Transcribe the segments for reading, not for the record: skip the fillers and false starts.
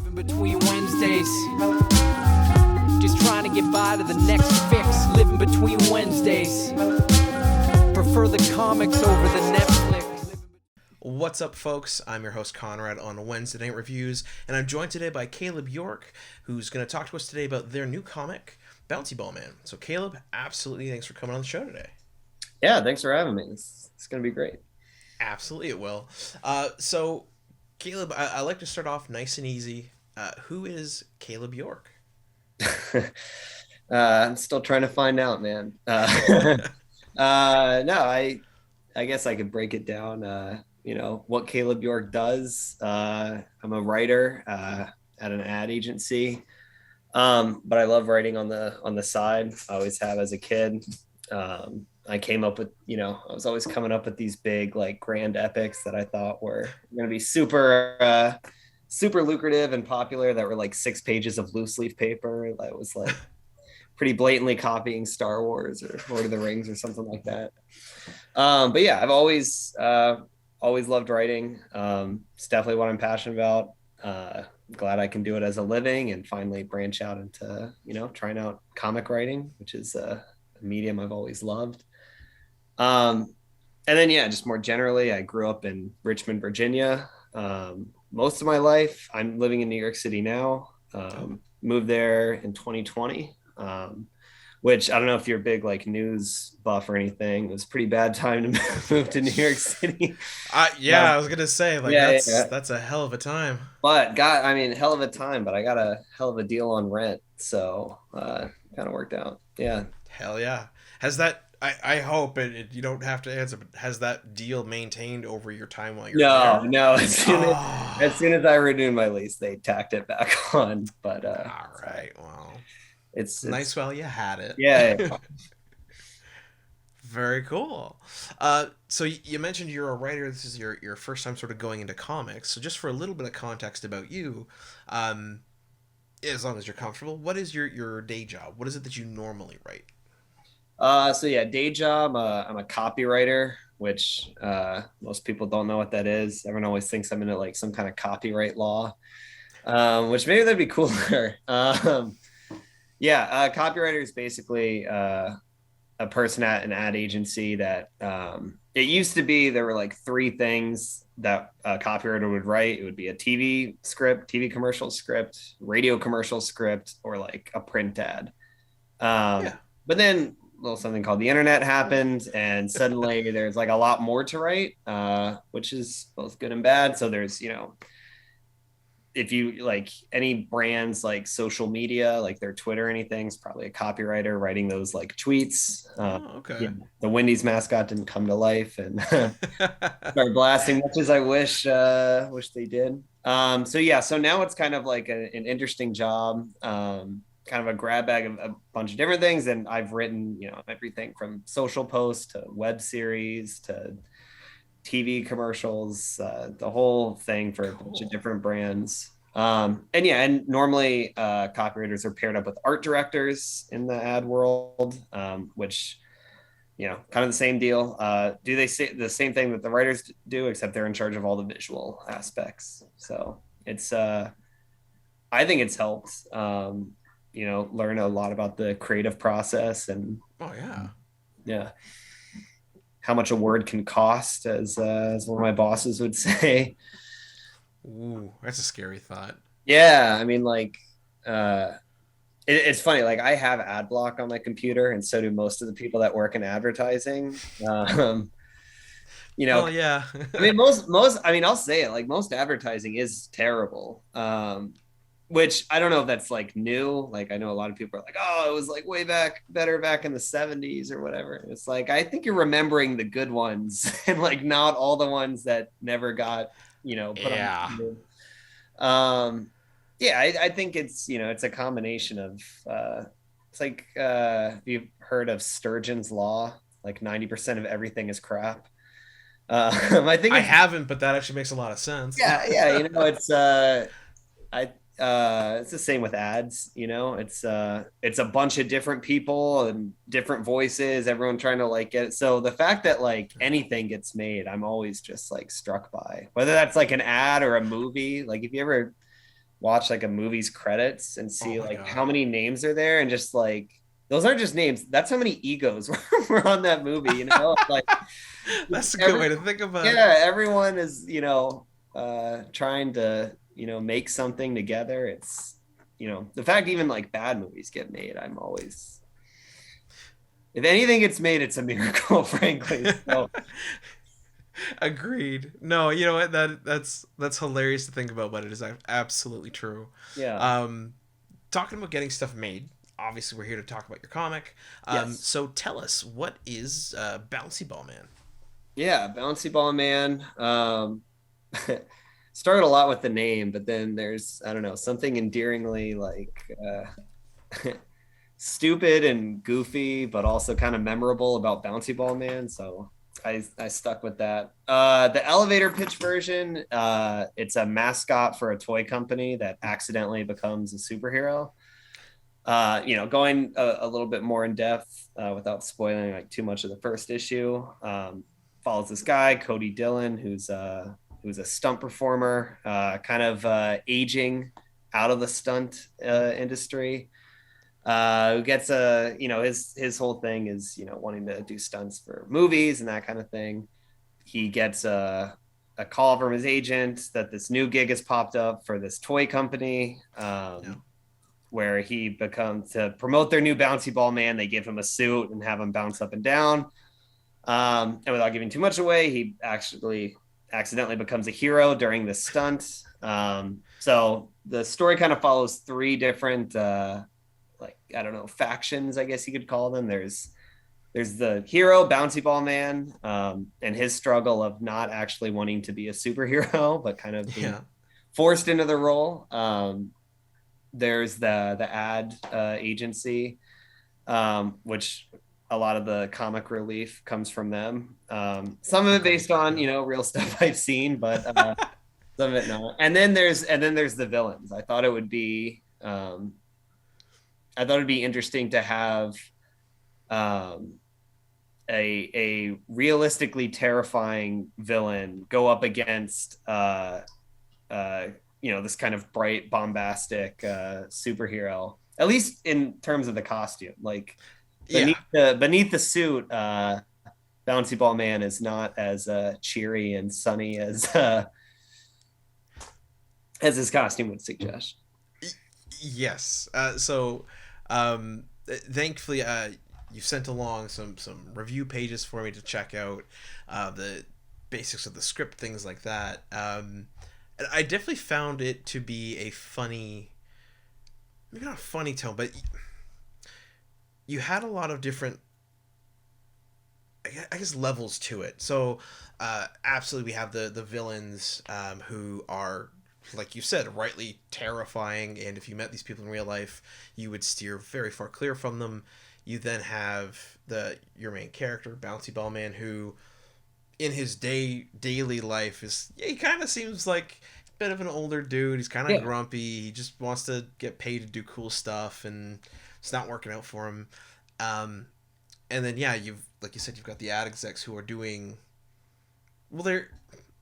Living between Wednesdays. Just trying to get by to the next fix. Living between Wednesdays. Prefer the comics over the Netflix. What's up, folks? I'm your host, Konrad, on Wednesday Night Reviews, and I'm joined today by Caleb York, who's going to talk to us today about their new comic, Bouncy Ball Man. So, Caleb, absolutely thanks for coming on the show today. Yeah, thanks for having me. It's going to be great. Absolutely, it will. So, Caleb, I like to start off nice and easy. Who is Caleb York? I'm still trying to find out, man. No, I guess I could break it down. What Caleb York does. I'm a writer at an ad agency, but I love writing on the side. I always have as a kid. I came up with, I was always coming up with these big, like, grand epics that I thought were going to be super lucrative and popular, that were like 6 pages of loose leaf paper that was like pretty blatantly copying Star Wars or Lord of the Rings or something like that. But yeah, I've always loved writing. It's definitely what I'm passionate about. Glad I can do it as a living and finally branch out into, trying out comic writing, which is a medium I've always loved. And then, yeah, just more generally, I grew up in Richmond, Virginia. Most of my life. I'm living in New York City now. Moved there in 2020, which I don't know if you're a big like news buff or anything. It was a pretty bad time to move to New York City. I was gonna say that's a hell of a time. But hell of a time. But I got a hell of a deal on rent, so kind of worked out. Yeah. Hell yeah. Has that? I hope you don't have to answer, but has that deal maintained over your time while you're there? No. As soon as I renewed my lease, they tacked it back on. But all right, well, it's nice while you had it. Yeah. Very cool. So you mentioned you're a writer. This is your first time sort of going into comics. So just for a little bit of context about you, as long as you're comfortable, what is your day job? What is it that you normally write? Day job, I'm a copywriter, which most people don't know what that is. Everyone always thinks I'm into like some kind of copyright law, which maybe that'd be cooler. Copywriter is basically a person at an ad agency that it used to be there were like 3 things that a copywriter would write. It would be a TV script, TV commercial script, radio commercial script, or like a print ad. But then something called the internet happened, and suddenly there's like a lot more to write, which is both good and bad. So there's, if you like any brands like social media, like their Twitter or anything, is probably a copywriter writing those like tweets. Okay. The Wendy's mascot didn't come to life and start blasting, much as I wish they did. So now it's kind of like an interesting job. Kind of a grab bag of a bunch of different things. And I've written, everything from social posts to web series to TV commercials, the whole thing for a bunch of different brands. And normally copywriters are paired up with art directors in the ad world, which, kind of the same deal. Do they say the same thing that the writers do, except they're in charge of all the visual aspects. So it's, I think it's helped, learn a lot about the creative process and how much a word can cost, as one of my bosses would say. Ooh, that's a scary thought. Yeah, I mean, like, it's funny. Like, I have ad block on my computer, and so do most of the people that work in advertising. Oh yeah. I mean, most. I mean, I'll say it. Like, most advertising is terrible. Which I don't know if that's like new. Like, I know a lot of people are like, oh, it was like way better back in the 70s or whatever. It's like, I think you're remembering the good ones and like not all the ones that never got, put on. I think it's, it's a combination of, it's like, you've heard of Sturgeon's Law, like 90% of everything is crap. I think I haven't, but that actually makes a lot of sense. Yeah. It's the same with ads, it's a bunch of different people and different voices, everyone trying to like get it. So the fact that like anything gets made, I'm always just like struck by, whether that's like an ad or a movie. Like if you ever watch like a movie's credits and Oh see my like God. how many names are there, and just like those aren't just names. That's how many egos were on that movie. Like That's a good every way to think about it. yeah, everyone is trying to make something together. It's the fact even like bad movies get made. I'm always, if anything gets made, it's a miracle, frankly. So Agreed. No, you know what? That's hilarious to think about, but it is absolutely true. yeah, Um, Talking about getting stuff made. Obviously, we're here to talk about your comic. yes, So tell us, what is Bouncy Ball Man? yeah, Bouncy Ball Man. Started a lot with the name, but then there's, I don't know, something endearingly like stupid and goofy, but also kind of memorable about Bouncy Ball Man. So I stuck with that. The elevator pitch version, it's a mascot for a toy company that accidentally becomes a superhero. Going a little bit more in depth without spoiling like too much of the first issue. Follows this guy, Cody Dillon, who's a stunt performer, kind of aging out of the stunt industry. Who gets his whole thing is wanting to do stunts for movies and that kind of thing. He gets a call from his agent that this new gig has popped up for this toy company. Yeah. Where he becomes, to promote their new Bouncy Ball Man, they give him a suit and have him bounce up and down. And without giving too much away, he actually accidentally becomes a hero during this stunt. So the story kind of follows three different, I don't know, factions, I guess you could call them. There's the hero, Bouncy Ball Man, and his struggle of not actually wanting to be a superhero, but kind of being forced into the role. There's the ad agency, which a lot of the comic relief comes from them. Some of it based on real stuff I've seen, but some of it not. And then there's the villains. I thought it'd be interesting to have a realistically terrifying villain go up against this kind of bright, bombastic superhero, at least in terms of the costume. Like beneath the suit, Bouncy Ball Man is not as cheery and sunny as his costume would suggest. Yes. Thankfully, you've sent along some review pages for me to check out, the basics of the script, things like that. And I definitely found it to be a funny, maybe not a funny tone, but you had a lot of different, I guess, levels to it. So, absolutely, we have the villains, who are, like you said, rightly terrifying, and if you met these people in real life, you would steer very far clear from them. You then have your main character, Bouncy Ball Man, who in his daily life he kind of seems like a bit of an older dude. He's kind of grumpy. He just wants to get paid to do cool stuff, and it's not working out for him. And then you've, like you said, you've got the ad execs who are doing, well, they're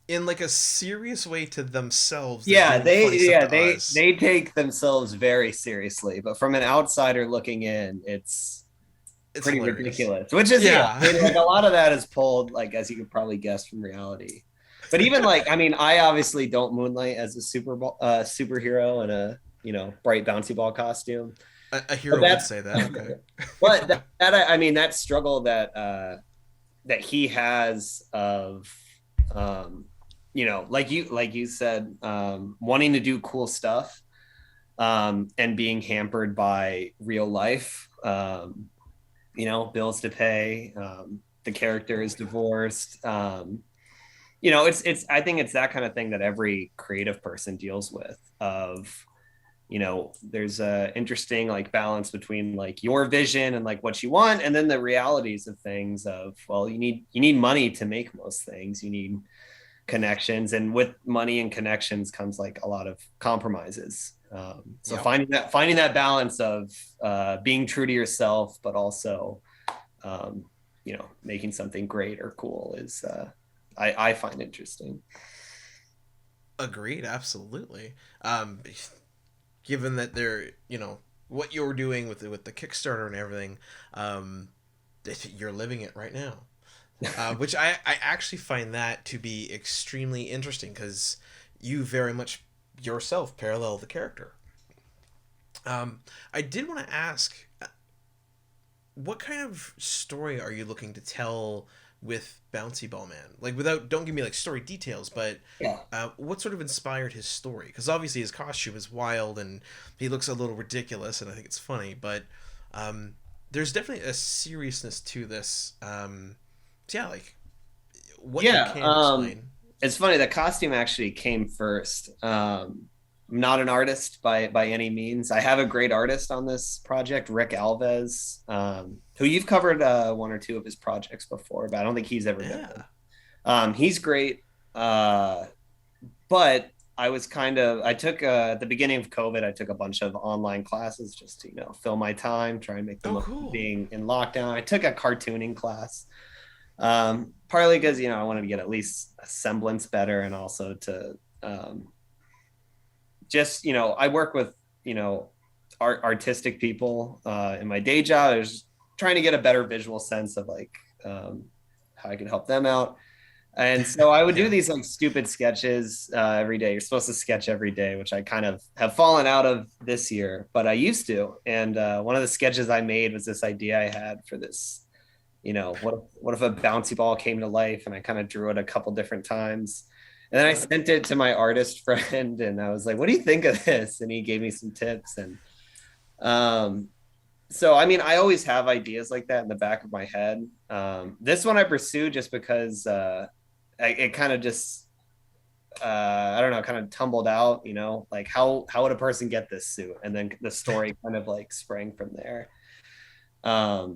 in like a serious way to themselves. They take themselves very seriously, but from an outsider looking in, it's pretty hilarious. Ridiculous, which is like a lot of that is pulled, like, as you could probably guess, from reality. But even like, I mean, I obviously don't moonlight as a superhero in a bright bouncy ball costume. A hero would say that. Okay. But that struggle that he has of like you said, wanting to do cool stuff, and being hampered by real life, bills to pay, the character is divorced, it's I think it's that kind of thing that every creative person deals with, of there's a interesting like balance between like your vision and like what you want, and then the realities of things of, well, you need money to make most things, you need connections, and with money and connections comes like a lot of compromises. Finding that balance of being true to yourself, but also making something great or cool is I find interesting. Agreed, absolutely. given that they're, what you're doing with the Kickstarter and everything, you're living it right now. Which I actually find that to be extremely interesting because you very much yourself parallel the character. I did want to ask, what kind of story are you looking to tell with Bouncy Ball Man? Like, don't give me like story details, but Yeah. what sort of inspired his story? Because obviously his costume is wild and he looks a little ridiculous, and I think it's funny, but there's definitely a seriousness to this. So yeah, like what you Yeah. can explain. It's funny. The costume actually came first. I'm not an artist by any means. I have a great artist on this project, Rick Alves, who you've covered one or two of his projects before, but I don't think he's ever been one. He's great. But I took at the beginning of COVID, I took a bunch of online classes just to, fill my time, try and make them being in lockdown. I took a cartooning class, partly because, I wanted to get at least a semblance better, and also to, I work with, artistic people in my day job. I was trying to get a better visual sense of like how I could help them out. And so I would do these like stupid sketches every day. You're supposed to sketch every day, which I kind of have fallen out of this year, but I used to. And one of the sketches I made was this idea I had for this, what if a bouncy ball came to life, and I kind of drew it a couple different times. And then I sent it to my artist friend, and I was like, what do you think of this? And he gave me some tips. And so, I mean, I always have ideas like that in the back of my head. This one I pursue just because it kind of just, I don't know, kind of tumbled out, like how would a person get this suit? And then the story kind of like sprang from there. If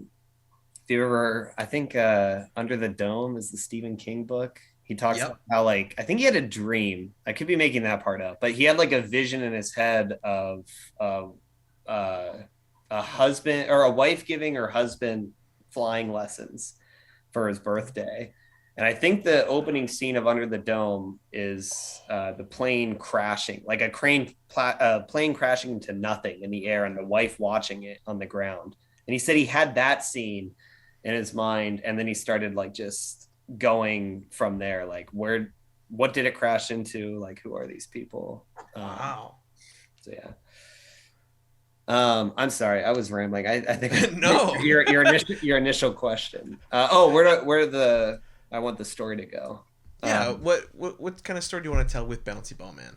you ever, I think Under the Dome is the Stephen King book. He talks about how, like, I think he had a dream. I could be making that part up, but he had like a vision in his head of a husband or a wife giving her husband flying lessons for his birthday. And I think the opening scene of Under the Dome is the plane crashing, like a plane crashing into nothing in the air, and the wife watching it on the ground. And he said he had that scene in his mind, and then he started like just going from there, like what did it crash into, like who are these people? Wow. So yeah. I'm sorry, I was rambling. I think no. your initial question. Where I want the story to go. Yeah. What kind of story do you want to tell with Bouncy Ball Man?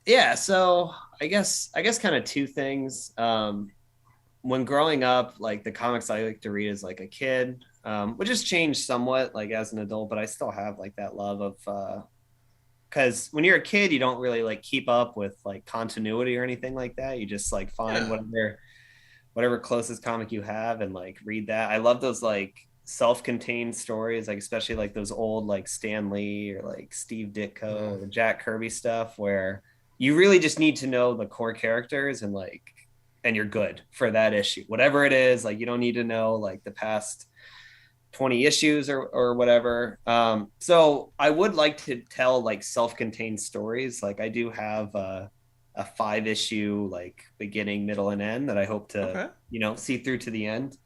Yeah, so I guess kind of two things. When growing up, like the comics I like to read as like a kid, which has changed somewhat like as an adult, but I still have like that love of because when you're a kid, you don't really like keep up with like continuity or anything like that. You just like find whatever closest comic you have and like read that. I love those like self-contained stories, like especially like those old like Stan Lee or like Steve Ditko or Jack Kirby stuff, where you really just need to know the core characters and you're good for that issue, whatever it is. Like you don't need to know like the past 20 issues or whatever. So I would like to tell like self-contained stories. Like I do have a 5-issue like beginning, middle, and end that I hope to see through to the end.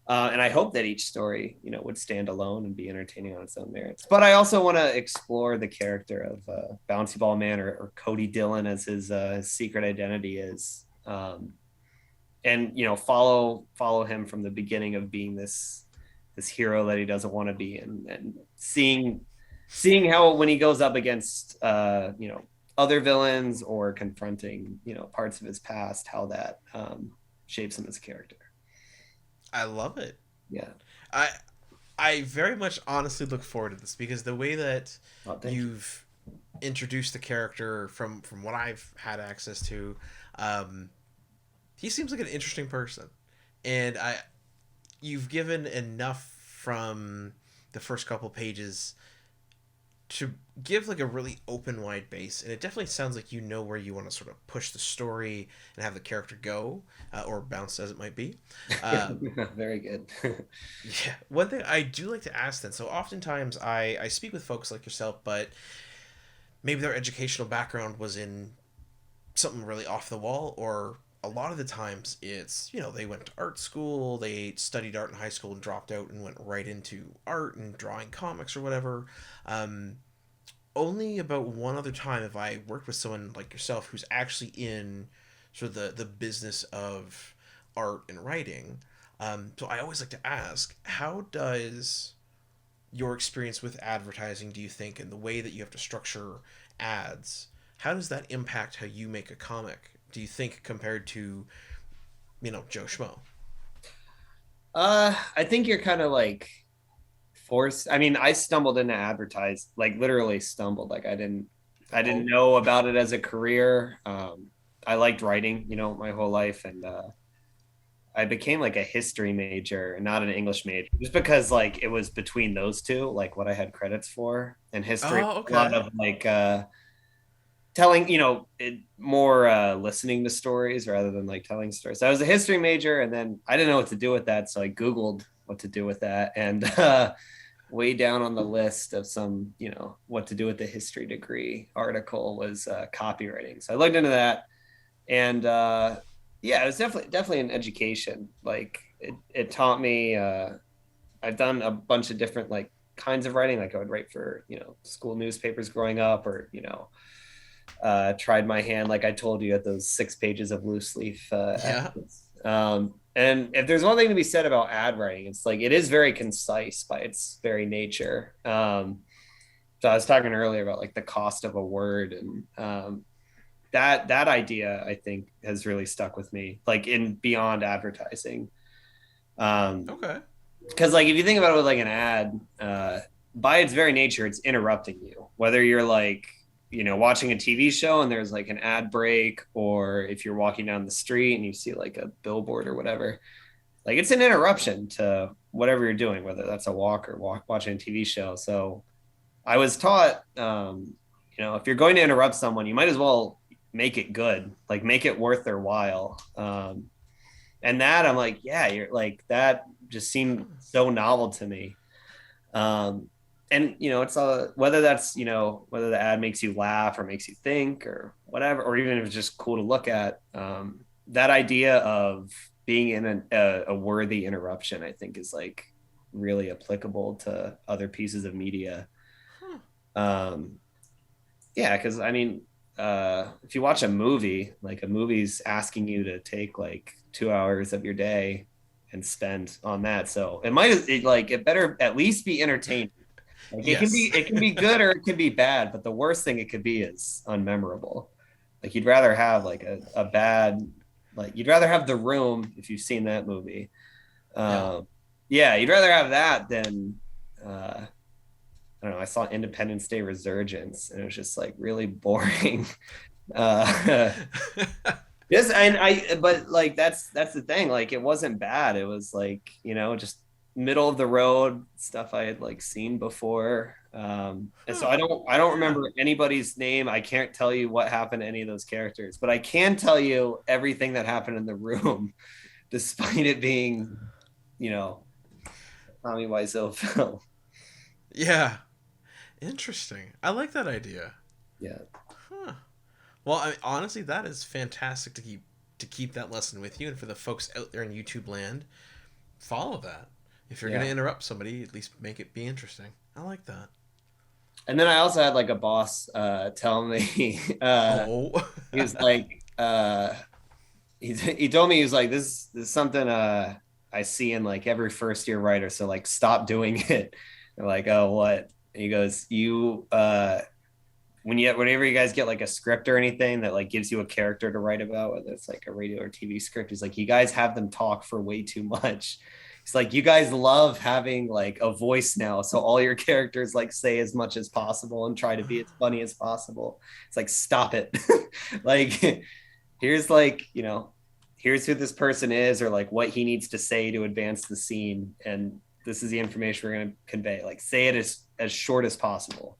And I hope that each story would stand alone and be entertaining on its own merits. But I also want to explore the character of Bouncy Ball Man, or Cody Dillon as his secret identity is, and follow him from the beginning of being this hero that he doesn't want to be, and seeing how when he goes up against other villains or confronting parts of his past, how that shapes him as a character. I love it. Yeah. I very much honestly look forward to this, because the way that you've introduced the character from what I've had access to, he seems like an interesting person, and you've given enough from the first couple pages to give like a really open wide base, and it definitely sounds like you know where you want to sort of push the story and have the character go, or bounce as it might be. Very good. Yeah, one thing I do like to ask then, so oftentimes I speak with folks like yourself, but maybe their educational background was in something really off the wall, or a lot of the times it's, they went to art school, they studied art in high school and dropped out and went right into art and drawing comics or whatever. Um, Only about one other time have I worked with someone like yourself who's actually in sort of the business of art and writing. So I always like to ask, how does your experience with advertising, do you think, and the way that you have to structure ads, how does that impact how you make a comic, do you think, compared to, Joe Schmo? I think you're kind of like forced. I mean, I stumbled into advertise, like literally stumbled. Like I didn't know about it as a career. I liked writing, my whole life, and I became like a history major and not an English major, just because like it was between those two, like what I had credits for, and history. Oh, A lot okay. of like telling, more listening to stories rather than like telling stories. So I was a history major, and then I didn't know what to do with that, so I Googled what to do with that, and way down on the list of some, what to do with the history degree article was copywriting. So I looked into that, and yeah, it was definitely an education. Like it taught me. I've done a bunch of different like kinds of writing. Like I would write for school newspapers growing up, or tried my hand, like I told you, at those 6 pages of loose leaf Yeah. ads. And if there's one thing to be said about ad writing, it's like it is very concise by its very nature. So I was talking earlier about like the cost of a word, and that idea I think has really stuck with me, like in beyond advertising. Okay. Because like if you think about it with like an ad, by its very nature, it's interrupting you, whether you're like watching a TV show and there's like an ad break, or if you're walking down the street and you see like a billboard or whatever, like it's an interruption to whatever you're doing, whether that's a walk or watching a TV show. So I was taught, if you're going to interrupt someone, you might as well make it good, like make it worth their while. And that I'm like, yeah, you're like, that just seemed so novel to me. And it's whether that's whether the ad makes you laugh or makes you think or whatever, or even if it's just cool to look at, that idea of being in a worthy interruption, I think, is like really applicable to other pieces of media. Yeah, because I mean, if you watch a movie, like a movie's asking you to take like 2 hours of your day and spend on that, so it better at least be entertaining. Like Yes. it can be good or it can be bad, but the worst thing it could be is unmemorable. Like you'd rather have like a bad, like you'd rather have The Room, if you've seen that movie. Yeah. Yeah, you'd rather have that than I don't know. I saw Independence Day Resurgence, and it was just like really boring. Yes, but like that's the thing. Like it wasn't bad. It was like just middle of the road stuff I had like seen before. And so I don't remember anybody's name. I can't tell you what happened to any of those characters, but I can tell you everything that happened in The Room, despite it being, Tommy Wiseau film. Yeah. Interesting. I like that idea. Yeah. Huh. Well, I mean, honestly, that is fantastic to keep that lesson with you, and for the folks out there in YouTube land, follow that. If you're going to interrupt somebody, at least make it be interesting. I like that. And then I also had like a boss tell me, he was like, he told me, he was like, this is something I see in like every first year writer. So like, stop doing it. They're like, oh, what? And he goes, whenever you guys get like a script or anything that like gives you a character to write about, whether it's like a radio or TV script, he's like, you guys have them talk for way too much. It's like, you guys love having like a voice now, so all your characters like say as much as possible and try to be as funny as possible. It's like, stop it. Like, here's like, here's who this person is, or like what he needs to say to advance the scene, and this is the information we're going to convey. Like, say it as short as possible.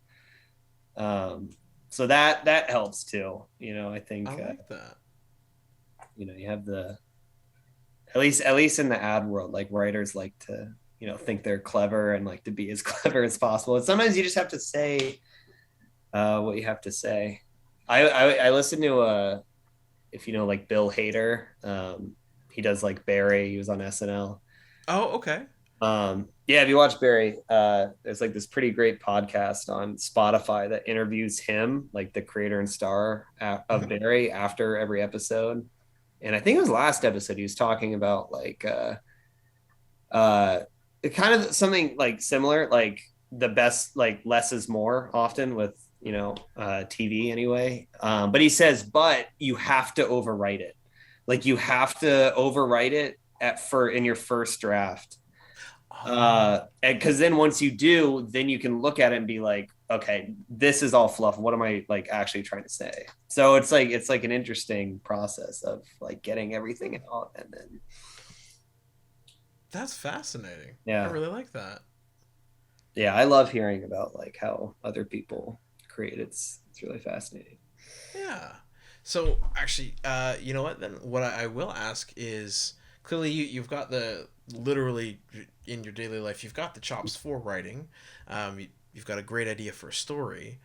So that helps too. I think I like that. You have at least in the ad world, like writers like to, think they're clever and like to be as clever as possible. And sometimes you just have to say what you have to say. I listened to if you know like Bill Hader. He does like Barry. He was on SNL. Oh, okay. Yeah, if you watch Barry, there's like this pretty great podcast on Spotify that interviews him, like the creator and star of Barry, after every episode. And I think it was last episode he was talking about like kind of something like similar, like the best, like less is more often with, you know, TV anyway. But he says, but you have to overwrite it. Like you have to overwrite it in your first draft. And because then once you do, then you can look at it and be like, okay, this is all fluff. What am I like actually trying to say? So it's like an interesting process of like getting everything out. And then that's fascinating. Yeah, I really like that. Yeah, I love hearing about like how other people create. It's really fascinating. Yeah. So actually, you know what? Then what I will ask is, clearly you've got literally in your daily life, you've got the chops for writing. You've got a great idea for a story.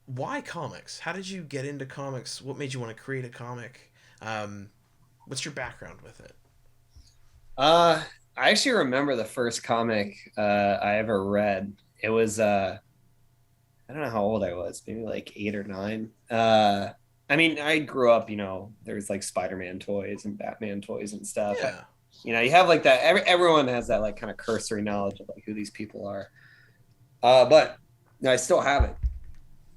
Why comics? How did you get into comics? What made you want to create a comic? What's your background with it? I actually remember the first comic I ever read. It was I don't know how old I was, maybe like 8 or 9. I mean, I grew up, you know, there's like Spider-Man toys and Batman toys and stuff. Yeah. You know, you have like that. Everyone has that like kind of cursory knowledge of like who these people are. But no, I still have it.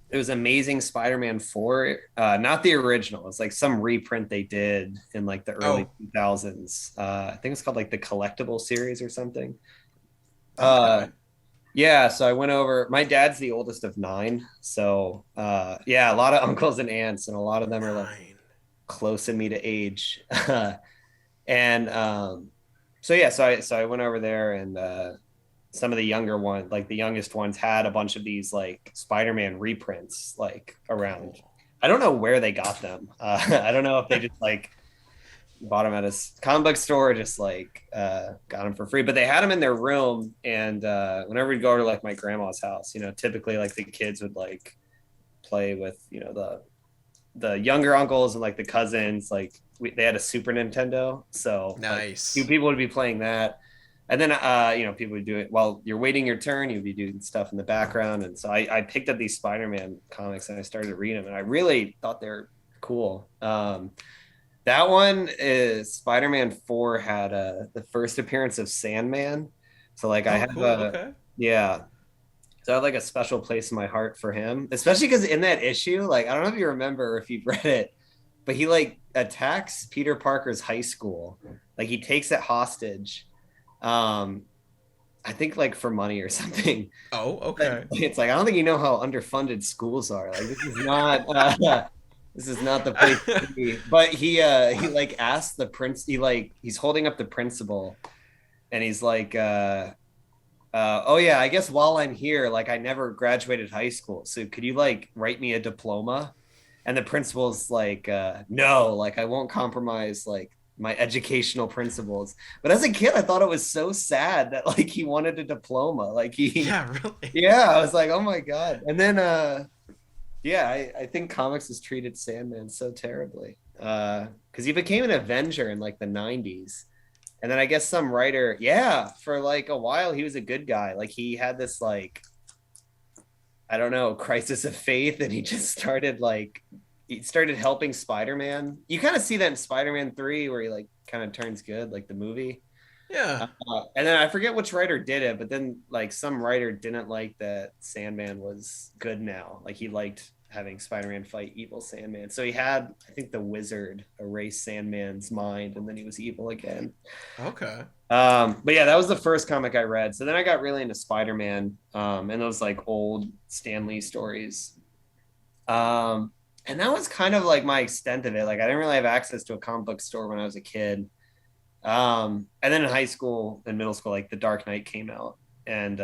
It was Amazing Spider-Man 4, not the original. It's like some reprint they did in like the early 2000s. I think it's called like the Collectible series or something. Okay. Yeah, so I went over. My dad's the oldest of 9, so yeah, a lot of uncles and aunts, and a lot of them are like close in me to age. And so yeah, so I went over there, and some of the younger ones, like the youngest ones, had a bunch of these like Spider-Man reprints like around. I don't know where they got them. I don't know if they just like bought them at a comic book store, or just like got them for free, but they had them in their room. And whenever we'd go over to like my grandma's house, you know, typically like the kids would like play with, you know, the younger uncles and like the cousins, like they had a Super Nintendo, so nice. Like, 2 people would be playing that. And then, you know, people would do it while you're waiting your turn. You'd be doing stuff in the background. And so I picked up these Spider-Man comics and I started to read them, and I really thought they're cool. That one is Spider-Man 4 had the first appearance of Sandman. So like I have cool. Okay. Yeah. So I have like a special place in my heart for him, especially because in that issue, like, I don't know if you remember or if you've read it, but he like attacks Peter Parker's high school. Like he takes it hostage. I think like for money or something. Oh, okay. But it's like, I don't think you know how underfunded schools are. Like this is not this is not the place to be. But he like asked the he's holding up the principal, and he's like oh yeah, I guess while I'm here, like I never graduated high school, so could you like write me a diploma? And the principal's like no, like I won't compromise like my educational principles. But as a kid, I thought it was so sad that like he wanted a diploma. Like yeah, really. Yeah, I was like, oh my god. And then yeah, I think comics has treated Sandman so terribly. Because he became an Avenger in like the 90s. And then I guess some writer, yeah, for like a while he was a good guy. Like he had this like, I don't know, crisis of faith, and he started helping Spider-Man. You kind of see that in Spider-Man 3 where he like kind of turns good, like the movie. Yeah. And then I forget which writer did it, but then like some writer didn't like that Sandman was good now. Like he liked having Spider-Man fight evil Sandman. So he had, I think, the Wizard erase Sandman's mind, and then he was evil again. Okay. But yeah, that was the first comic I read. So then I got really into Spider-Man, and those like old Stan Lee stories. And that was kind of like my extent of it. Like I didn't really have access to a comic book store when I was a kid. And then in high school and middle school, like The Dark Knight came out, and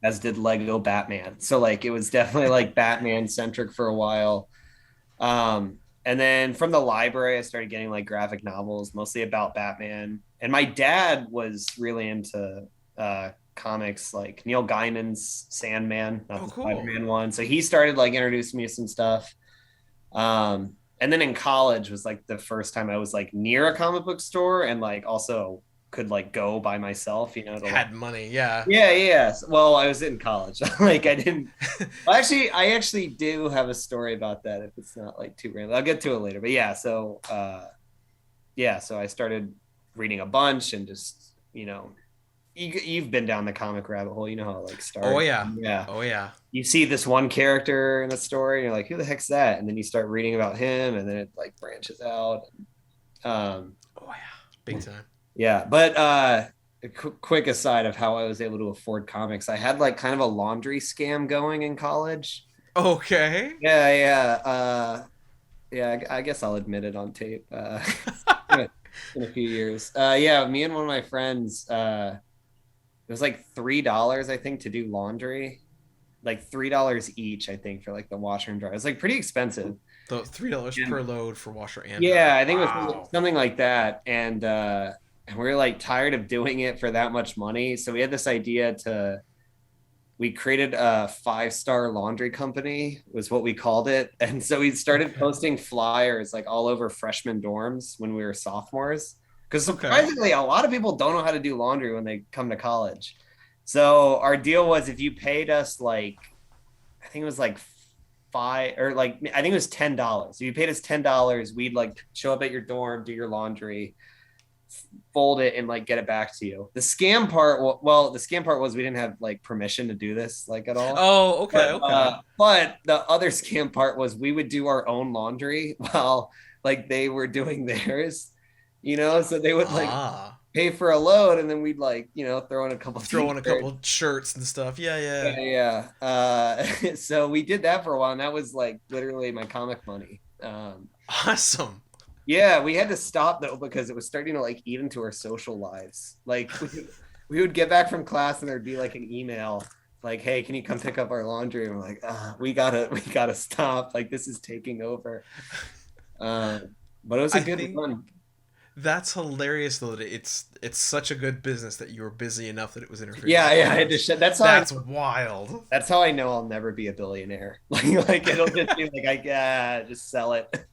as did Lego Batman. So like it was definitely like Batman centric for a while. And then from the library, I started getting like graphic novels, mostly about Batman. And my dad was really into comics, like Neil Gaiman's Sandman, not the cool. Spider-Man one. So he started like introducing me to some stuff. And And then in college was like the first time I was like near a comic book store and like also could like go by myself, you know, to Had like, money, yeah. yeah. Well, I was in college. Like I didn't. Well, actually, I actually do have a story about that. If it's not like too random, I'll get to it later. But yeah, so so I started reading a bunch and just you've been down the comic rabbit hole. You know how it like Oh starts. yeah. Yeah. Oh yeah. You see this one character in a story, and you're like, who the heck's that? And then you start reading about him, and then it like branches out. Oh yeah. Big time. Yeah, but a quick aside of how I was able to afford comics, I had like kind of a laundry scam going in college. Okay. I guess I'll admit it on tape. In a few years. Yeah, me and one of my friends, it was like $3, I think, to do laundry. Like $3 each, I think, for like the washer and dryer. It was like pretty expensive. So $3 per load for washer and Yeah, dryer. I think it was Wow. something like that. And we were like tired of doing it for that much money. So we had this idea we created a 5-star laundry company was what we called it. And so we started posting flyers like all over freshman dorms when we were sophomores. Because surprisingly, a lot of people don't know how to do laundry when they come to college. So our deal was if you paid us like, I think it was like I think it was $10. If you paid us $10, we'd like show up at your dorm, do your laundry, fold it, and like get it back to you. The scam part was we didn't have like permission to do this like at all. Oh, okay, But the other scam part was we would do our own laundry while like they were doing theirs, so they would like pay for a load, and then we'd like throw in a couple shirts and stuff. Yeah. So we did that for a while, and that was like literally my comic money. Awesome. Yeah, we had to stop though because it was starting to like eat into our social lives. Like we would get back from class and there'd be like an email like, "Hey, can you come pick up our laundry?" And we're like, we gotta stop. Like this is taking over. But it was a good one. That's hilarious though. That it's such a good business that you were busy enough that it was interfering. Yeah. I had to that's wild. That's how I know I'll never be a billionaire. Like it'll just be like just sell it.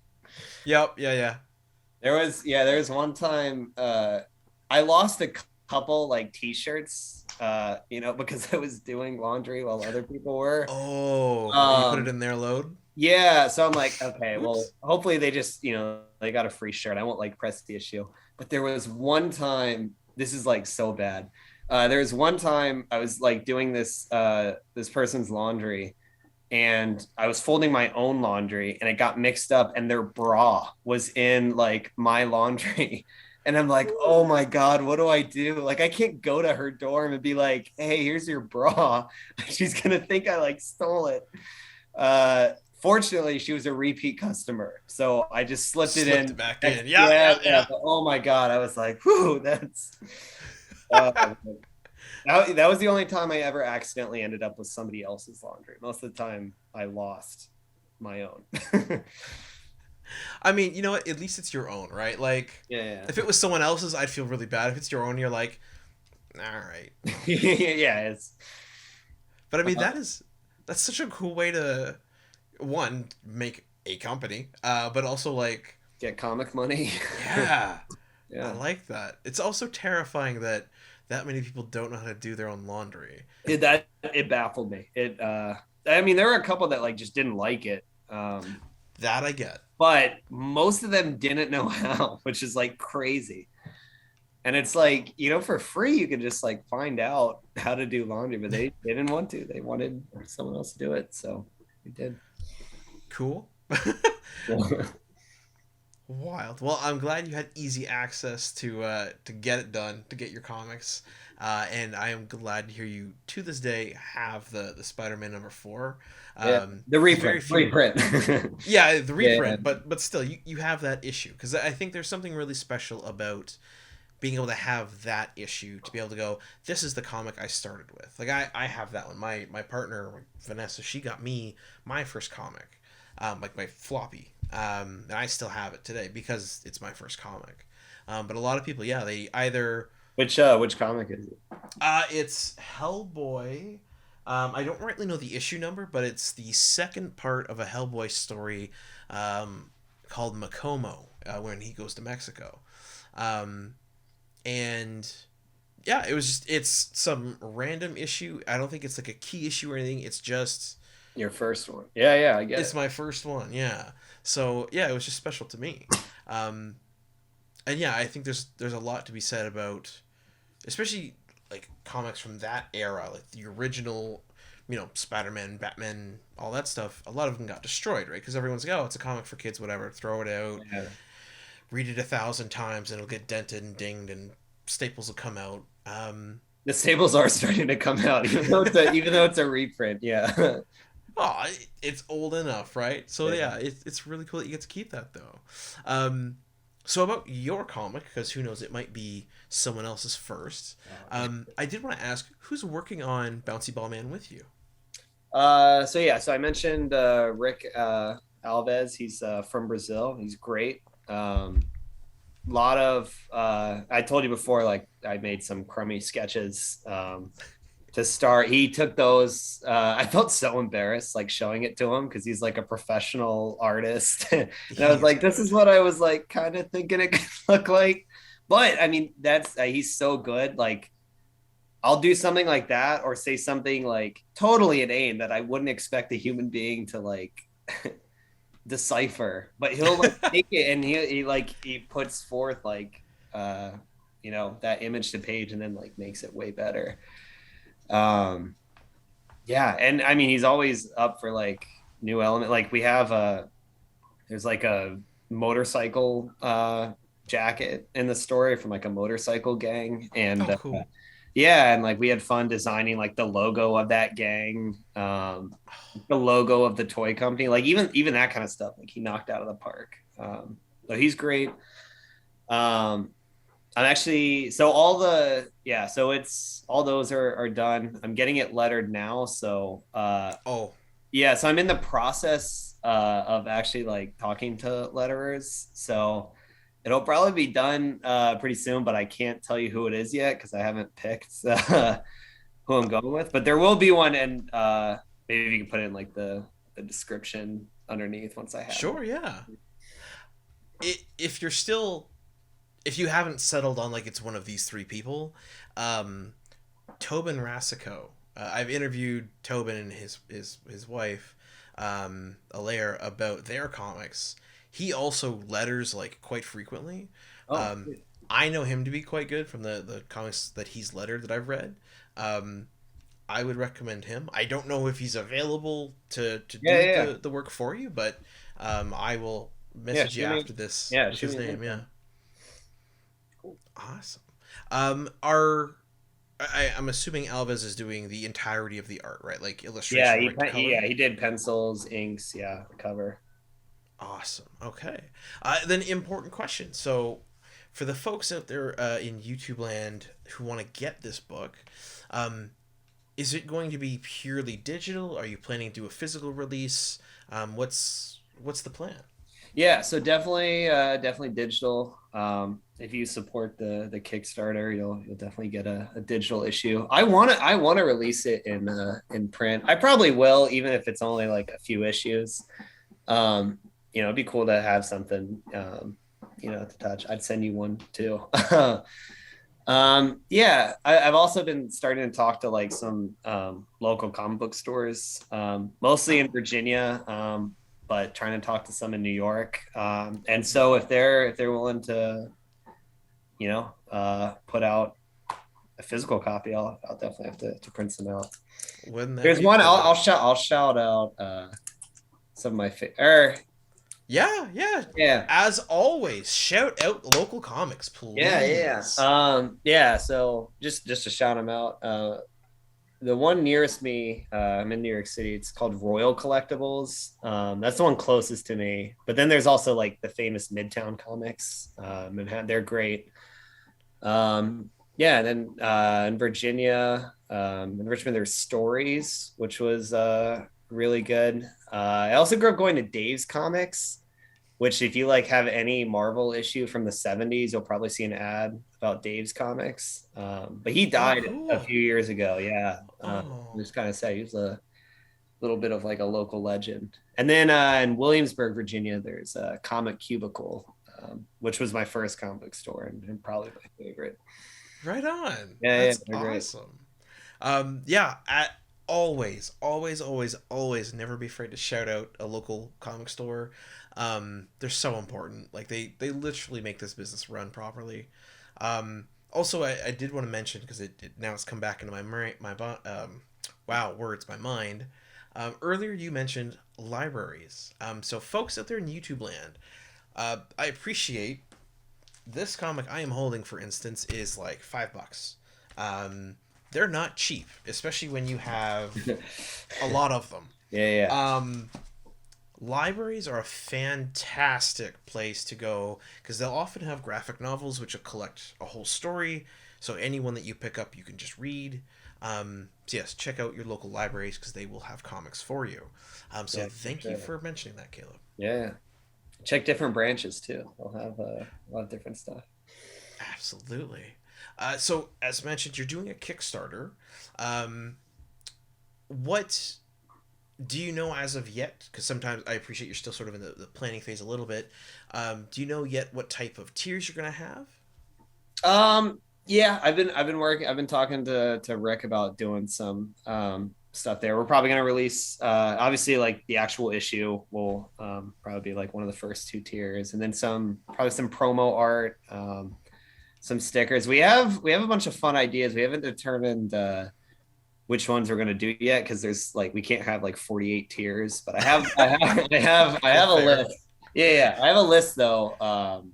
Yep. Yeah. There was one time I lost a couple like t-shirts because I was doing laundry while other people were. Oh, you put it in their load? Yeah, so I'm like, okay, well, hopefully they just, they got a free shirt. I won't like press the issue. But there was one time, this is like so bad. There was one time I was like doing this person's laundry, and I was folding my own laundry, and it got mixed up, and their bra was in like my laundry. And I'm like, oh my God, what do I do? Like, I can't go to her dorm and be like, hey, here's your bra. She's gonna think I like stole it. Fortunately, she was a repeat customer, so I just slipped it back in. Yeah. Oh my God, I was like, whew, that's. That was the only time I ever accidentally ended up with somebody else's laundry. Most of the time, I lost my own. I mean, you know what? At least it's your own, right? Like, if it was someone else's, I'd feel really bad. If it's your own, you're like, all right. Yeah, But I mean, that's such a cool way to, one, make a company, but also like get comic money. Yeah. I like that. It's also terrifying that many people don't know how to do their own laundry. It baffled me. I mean, there were a couple that like just didn't like it. That I get. But most of them didn't know how, which is like crazy. And it's like, for free, you can just like find out how to do laundry, but they didn't want to. They wanted someone else to do it. So we did. Cool. Wild. Well, I'm glad you had easy access to get it done, to get your comics. And I am glad to hear you, to this day, have the Spider-Man #4. The reprint. Yeah, the reprint. Yeah. But still, you have that issue. Because I think there's something really special about being able to have that issue, to be able to go, this is the comic I started with. Like, I have that one. My partner, Vanessa, she got me my first comic, like my floppy. And I still have it today because it's my first comic. But a lot of people, they either... Which comic is it? It's Hellboy. I don't rightly know the issue number, but it's the second part of a Hellboy story called Macomo when he goes to Mexico. And yeah, it's some random issue. I don't think it's like a key issue or anything. It's just Your first one. Yeah, I get it's it. my first one. Yeah. So yeah, it was just special to me. And yeah, I think there's a lot to be said about, especially like comics from that era, like the original, Spider-Man, Batman, all that stuff. A lot of them got destroyed, right? Because everyone's like, oh, it's a comic for kids, whatever. Throw it out, Yeah. read it 1,000 times, and it'll get dented and dinged, and staples will come out. The staples are starting to come out, even though it's a reprint. Yeah. Oh, it's old enough, right? So Yeah. it's really cool that you get to keep that though. So about your comic, because who knows, it might be someone else's first. I did want to ask, who's working on Bouncy Ball Man with you? So I mentioned Rick Alves. He's from Brazil. He's great. Lot of I told you before, like I made some crummy sketches to start. He took those. I felt so embarrassed like showing it to him because he's like a professional artist. And I was like, this is what I was like kind of thinking it could look like. But I mean, that's he's so good. Like I'll do something like that or say something like totally inane that I wouldn't expect a human being to like decipher, but he'll like take it and he puts forth like that image to page and then like makes it way better. Yeah, and I mean he's always up for like new element. Like we have there's like a motorcycle jacket in the story from like a motorcycle gang, and Cool. yeah, and like we had fun designing like the logo of that gang, the logo of the toy company, like even that kind of stuff. Like he knocked out of the park. So he's great. I'm actually so it's all those are done. I'm getting it lettered now. So yeah, so I'm in the process of actually like talking to letterers. So it'll probably be done pretty soon, but I can't tell you who it is yet because I haven't picked who I'm going with. But there will be one, and maybe you can put it in like the description underneath once I have Sure, it. yeah. If you haven't settled on like it's one of these three people, Tobin Rasico. I've interviewed Tobin and his wife, Alaire, about their comics. He also letters like quite frequently. I know him to be quite good from the comics that he's lettered that I've read. I would recommend him. I don't know if he's available to do the work for you, but I will message you after this with his name. Yeah. Cool. Awesome. I'm assuming Alves is doing the entirety of the art, right? Like illustration, He did pencils, inks, the cover. Awesome. Okay. Then important question. So, for the folks out there in YouTube land who want to get this book, is it going to be purely digital? Are you planning to do a physical release? What's the plan? Yeah, so definitely digital. If you support the Kickstarter, you'll definitely get a digital issue. I want to release it in print. I probably will, even if it's only like a few issues. It'd be cool to have something to touch. I'd send you one too. I've also been starting to talk to like some local comic book stores, mostly in Virginia, but trying to talk to some in New York. And so if they're willing to, put out a physical copy, I'll definitely have to print some out. There's one cool? I'll shout out some of my favorite. Yeah. As always, shout out local comics, please. Yeah. So just to shout them out, the one nearest me, I'm in New York City. It's called Royal Collectibles. That's the one closest to me. But then there's also like the famous Midtown Comics. Manhattan, they're great. And then in Virginia, in Richmond, there's Stories, which was really good. I also grew up going to Dave's Comics, which if you like have any Marvel issue from the 70s, you'll probably see an ad about Dave's Comics. But he died a few years ago. Yeah. Just kind of sad. He was little bit of like a local legend. And then in Williamsburg, Virginia, there's a Comic Cubicle, which was my first comic book store and probably my favorite. Right on. Yeah, That's they're great. awesome. Yeah, always never be afraid to shout out a local comic store. They're so important. Like they literally make this business run properly. Also, I did want to mention because it now it's come back into my mind. Earlier you mentioned libraries. So folks out there in YouTube land, I appreciate this comic I am holding, for instance, is like $5. They're not cheap, especially when you have a lot of them. Yeah. Libraries are a fantastic place to go because they'll often have graphic novels which will collect a whole story. So anyone that you pick up, you can just read. So yes, check out your local libraries because they will have comics for you. So thank you for mentioning that, Caleb. Yeah. Check different branches too. They'll have a lot of different stuff. Absolutely. So as mentioned, you're doing a Kickstarter. What do you know as of yet? Because sometimes I appreciate you're still sort of in the planning phase a little bit. Do you know yet what type of tiers you're going to have? Yeah, I've been talking to Rick about doing some stuff there. We're probably going to release obviously like the actual issue will probably be like one of the first 2 tiers, and then probably some promo art, some stickers. We have a bunch of fun ideas. We haven't determined which ones we're going to do yet because there's like we can't have like 48 tiers, but I have a list. Yeah, I have a list though,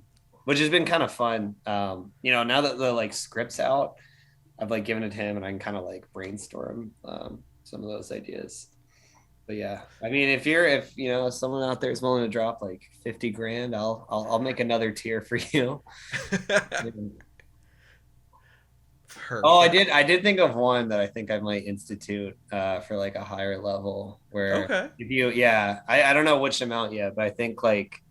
which has been kind of fun. Now that the like script's out, I've like given it to him and I can kind of like brainstorm some of those ideas. But yeah, I mean, if someone out there is willing to drop like 50 grand, I'll make another tier for you. Perfect. Oh, I did think of one that I think I might institute for like a higher level where I don't know which amount yet, but I think like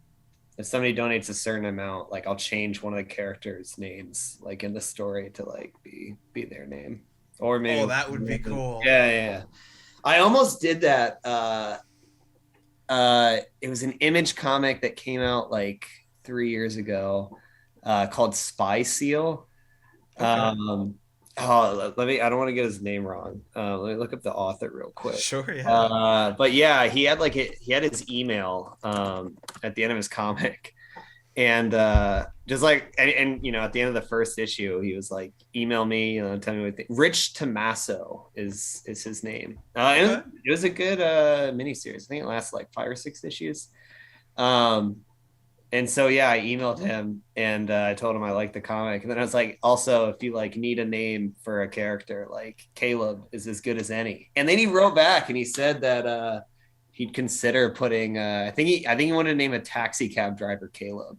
if somebody donates a certain amount, like I'll change one of the characters' names like in the story to like be their name. Or maybe that would be cool. Yeah. I almost did that. It was an Image comic that came out like 3 years ago called Spy Seal. Okay. I don't want to get his name wrong. Let me look up the author real quick. Sure, yeah. But yeah, he had his email at the end of his comic, and just like and at the end of the first issue, he was like, "Email me, tell me what you think." Rich Tommaso is his name. It was a good miniseries. I think it lasts like 5 or 6 issues. And so, yeah, I emailed him and I told him I liked the comic. And then I was like, also, if you like need a name for a character, like Caleb is as good as any. And then he wrote back and he said that he'd consider putting, I think he wanted to name a taxi cab driver Caleb.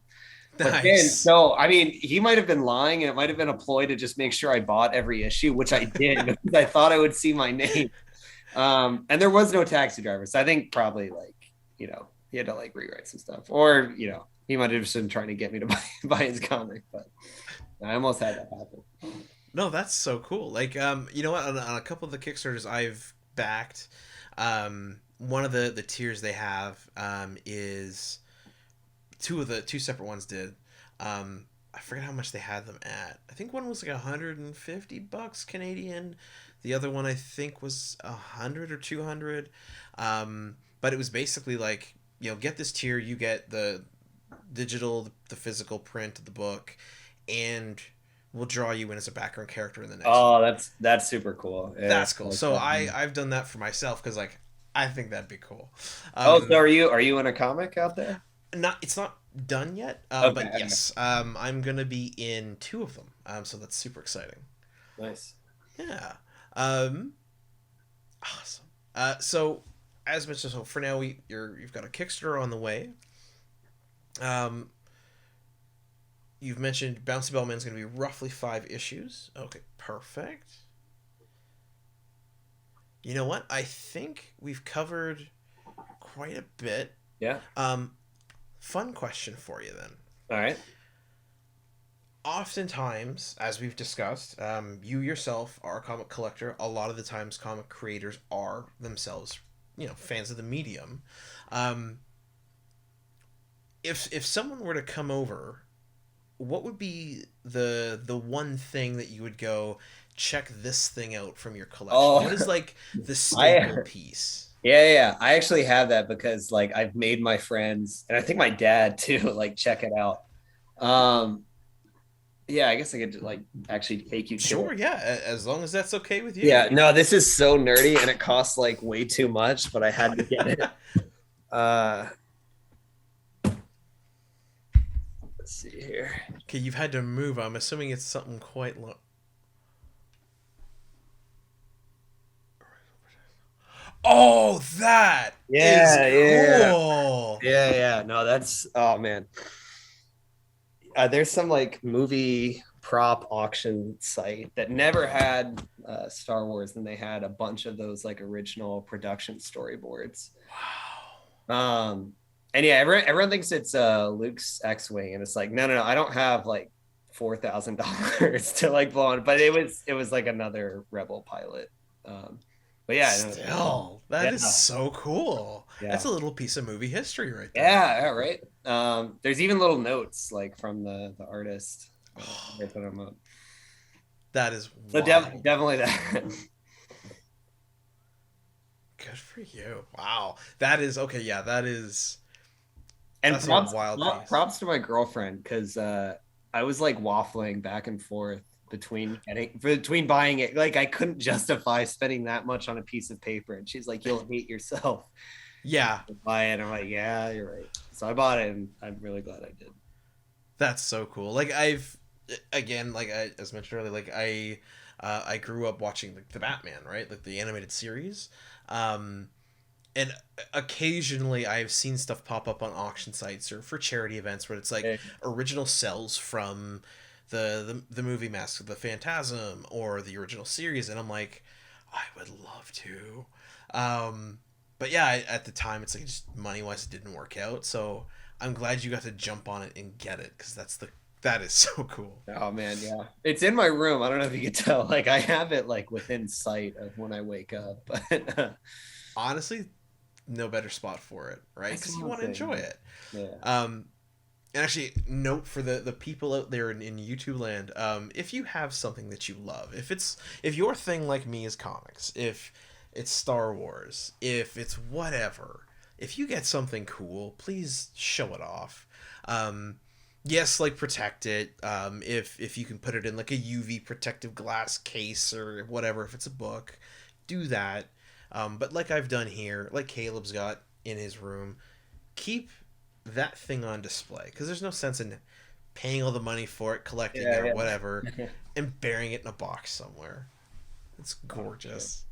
But Nice. then, so, I mean, he might have been lying and it might have been a ploy to just make sure I bought every issue, which I did because I thought I would see my name. And there was no taxi driver. So I think probably like, he had to like rewrite some stuff or, he might have just been trying to get me to buy his comic, but I almost had that happen. No, that's so cool. Like, you know what? On a couple of the Kickstarters I've backed, one of the tiers they have is two separate ones did. I forget how much they had them at. I think one was like $150 Canadian. The other one I think was 100 or 200. But it was basically like, get this tier, you get the digital, the physical print of the book, and we'll draw you in as a background character in the next one. That's super cool. Yeah, that's cool. So I've done that for myself because like I think that'd be cool. So are you in a comic out there? It's not done yet, Okay, but yes, I'm gonna be in 2 of them. So that's super exciting. Nice. Yeah. Awesome. So as mentioned, so for now you've got a Kickstarter on the way. You've mentioned Bouncy Ball Man is going to be roughly 5 issues. Okay, perfect. You know what? I think we've covered quite a bit. Yeah. Fun question for you then. All right. Oftentimes, as we've discussed, you yourself are a comic collector. A lot of the times, comic creators are themselves fans of the medium. Um, if someone were to come over, what would be the one thing that you would go, check this thing out from your collection? Oh, What is like the I staple piece? yeah. I actually have that because like I've made my friends and I think my dad too like check it out. Um, yeah, I guess I could like actually take you to Sure, it. yeah, as long as that's okay with you. Yeah, no, this is so nerdy and it costs like way too much, but I had to get it. Uh, let's see here. Okay, you've had to move. I'm assuming it's something quite low. Oh, that is Yeah. cool. Yeah. No, that's oh man. There's some like movie prop auction site that never had Star Wars, and they had a bunch of those like original production storyboards. And yeah, everyone thinks it's Luke's X-wing, and it's like no, I don't have like $4,000 to like blow on, but it was like another Rebel pilot. But yeah, Still, that is so cool. Yeah. That's a little piece of movie history right there. Yeah, right. There's even little notes like from the artist. They put them up. That is So wild. definitely that. Good for you. Wow. That is okay. Yeah, that is. And That's a props, wild piece. props to my girlfriend because I was like waffling back and forth between buying it. Like I couldn't justify spending that much on a piece of paper, and she's like, "You'll hate yourself." Yeah, Buy it. I'm like, "Yeah, you're right." So I bought it, and I'm really glad I did. that's so cool. Like again, like I as mentioned earlier, like I grew up watching like the Batman, right? Like the animated series. And occasionally I've seen stuff pop up on auction sites or for charity events where it's like original cells from the movie Mask of the Phantasm or the original series, and I'm like, I would love to. But yeah, at the time it's like just money wise it didn't work out. So I'm glad you got to jump on it and get it because that is so cool. Oh man, yeah. It's in my room. I don't know if you can tell. Like I have it like within sight of when I wake up. But Honestly, no better spot for it, right? Because you want to enjoy it. Yeah. And actually, note for the people out there in YouTube land, if you have something that you love, if your thing like me is comics, if it's Star Wars, if it's whatever, if you get something cool, please show it off. Yes, like protect it. If you can put it in like a UV protective glass case or whatever, if it's a book, do that. But like I've done here, like Caleb's got in his room, keep that thing on display because there's no sense in paying all the money for it, collecting it or whatever, and burying it in a box somewhere. It's gorgeous.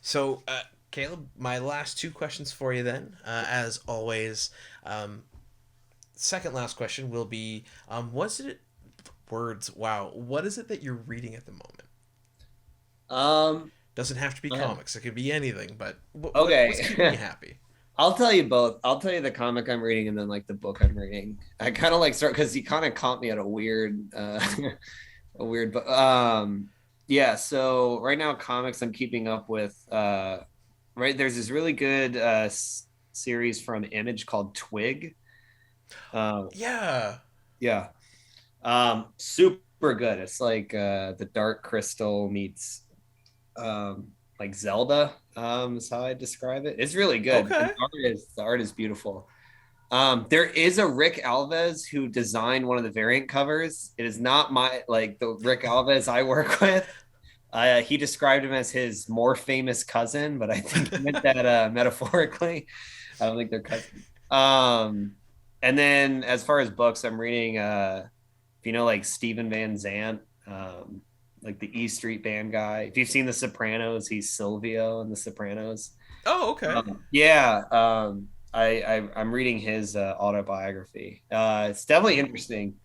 So Caleb, my last two questions for you then, as always. Second last question will be, what is it that you're reading at the moment? Doesn't have to be comics. It could be anything, but what's keeping you happy? I'll tell you both. I'll tell you the comic I'm reading and then like the book I'm reading. I kind of like start because he kind of caught me at a weird book. Yeah. So right now, comics I'm keeping up with. Right, there's this really good series from Image called Twig. Yeah. Super good. It's like the Dark Crystal meets like Zelda, is how I describe it. It's really good. Okay. The art is beautiful. There is a Rick Alves who designed one of the variant covers. It is not the Rick Alves I work with. He described him as his more famous cousin, but I think he meant that metaphorically. I don't think they're cousins. And then as far as books, I'm reading if you know like Steven Van Zandt, like the E Street Band guy. If you've seen The Sopranos, he's Silvio in The Sopranos. Oh, okay. I'm reading his autobiography. It's definitely interesting.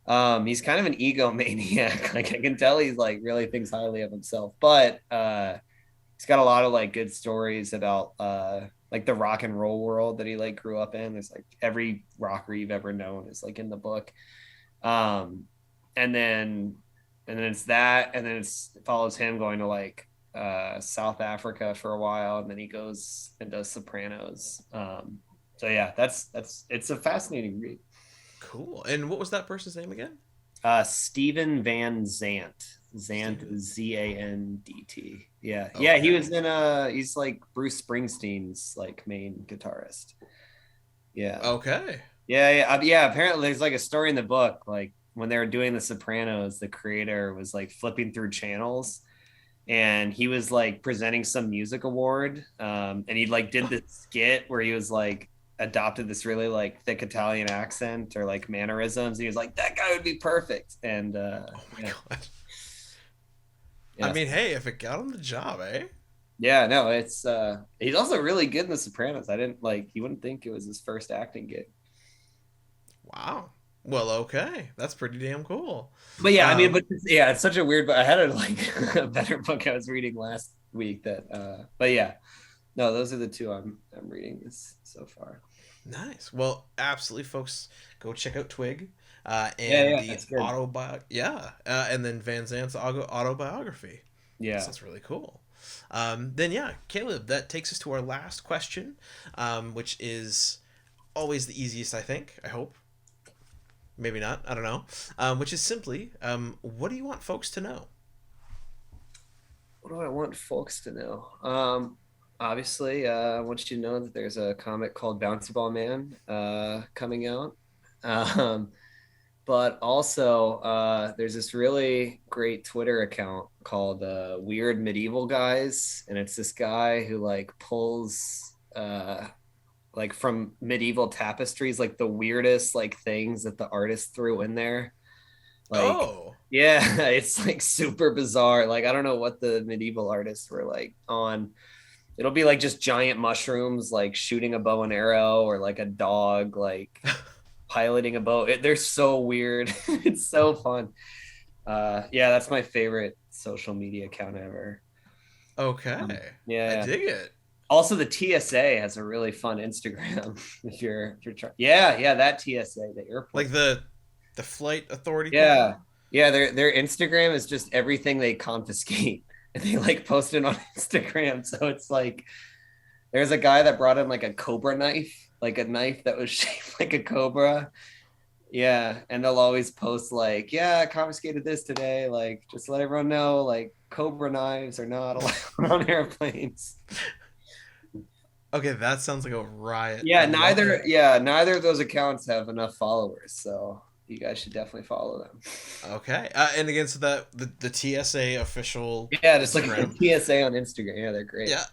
He's kind of an egomaniac. Like I can tell he's like really thinks highly of himself, but he's got a lot of like good stories about like the rock and roll world that he like grew up in. There's like every rocker you've ever known is like in the book. And then it's that, and then it follows him going to like South Africa for a while, and then he goes and does Sopranos. So yeah, it's a fascinating read. Cool. And what was that person's name again? Steven Van Zandt. Zandt, Zandt. Yeah. Okay. Yeah, he was in he's like Bruce Springsteen's like main guitarist. Yeah. Okay. Yeah. Apparently there's like a story in the book, like when they were doing The Sopranos, the creator was like flipping through channels and he was like presenting some music award. And he like did this skit where he was like adopted this really like thick Italian accent or like mannerisms. And he was like, that guy would be perfect. And Oh my God. Yeah. I mean, hey, if it got him the job, eh? Yeah, no, it's he's also really good in The Sopranos. You wouldn't think it was his first acting gig. Wow. Well, okay. That's pretty damn cool. But yeah, I mean, it's such a weird, but I had a better book I was reading last week but yeah. No, those are the two I'm reading this so far. Nice. Well, absolutely, folks, go check out Twig and and then Van Zandt's autobiography. Yeah, that's really cool. Then yeah, Caleb, that takes us to our last question, which is always the easiest, I think. I hope. Maybe not. I don't know. Which is simply, what do you want folks to know? What do I want folks to know? Obviously, I want you to know that there's a comic called Bouncy Ball Man coming out. But also, there's this really great Twitter account called Weird Medieval Guys. And it's this guy who like pulls like from medieval tapestries, like the weirdest like things that the artist threw in there. Like, yeah, it's like super bizarre. Like, I don't know what the medieval artists were like on. It'll be like just giant mushrooms, like shooting a bow and arrow, or like a dog, like piloting a boat. They're so weird. It's so fun. Yeah, that's my favorite social media account ever. Okay. Yeah, I dig it. Also, the TSA has a really fun Instagram. if you're trying. Yeah, that TSA, the airport, like the flight authority. Yeah, yeah. Their Instagram is just everything they confiscate. And they like post it on Instagram. So it's like there's a guy that brought in like a cobra knife, like a knife that was shaped like a cobra. Yeah. And they'll always post like, yeah, I confiscated this today. Like, just let everyone know, like, cobra knives are not allowed on airplanes. Okay, that sounds like a riot. Yeah, neither of those accounts have enough followers. So you guys should definitely follow them. Okay. And again, so the TSA official. Yeah, just like the TSA on Instagram. Yeah, they're great. Yeah.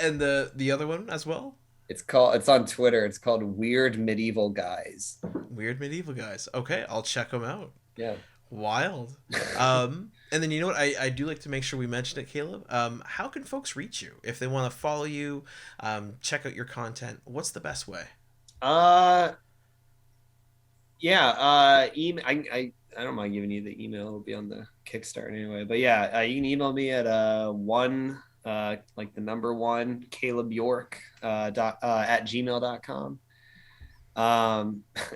And the other one as well? It's on Twitter. It's called Weird Medieval Guys. Weird Medieval Guys. Okay, I'll check them out. Yeah. Wild. And then you know what? I do like to make sure we mention it, Caleb. How can folks reach you if they want to follow you, check out your content? What's the best way? Yeah, email. I don't mind giving you the email. It'll be on the Kickstarter anyway. But yeah, you can email me at like the number 1 Caleb York at gmail.com.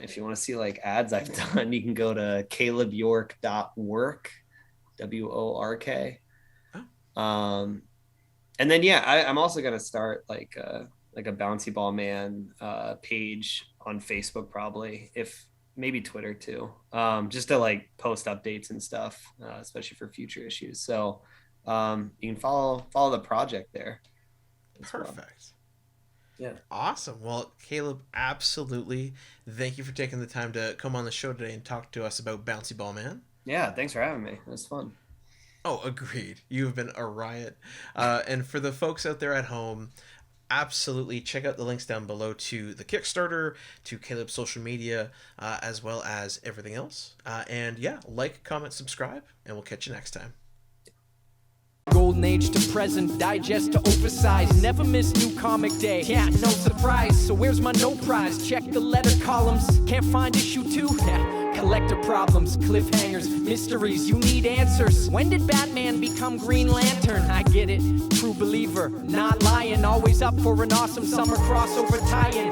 If you want to see like ads I've done, you can go to calebyork.work, WORK. And then yeah, I'm also gonna start like a Bouncy Ball Man page on Facebook, probably, if maybe Twitter too, just to like post updates and stuff, especially for future issues. So you can follow the project there. Perfect. Well. Yeah. Awesome. Well, Caleb, absolutely. Thank you for taking the time to come on the show today and talk to us about Bouncy Ball Man. Yeah, thanks for having me. It was fun. Oh, agreed. You've been a riot. And for the folks out there at home, absolutely check out the links down below to the Kickstarter, to Caleb's social media, as well as everything else. And yeah, like, comment, subscribe, and we'll catch you next time. Golden age to present, digest to oversize. Never miss new comic day. Yeah, no surprise. So where's my no prize? Check the letter columns. Can't find issue 2? Yeah. Collector problems, cliffhangers, mysteries. You need answers. When did Batman become Green Lantern? I get it. True believer, not lying. Always up for an awesome summer crossover tie-in.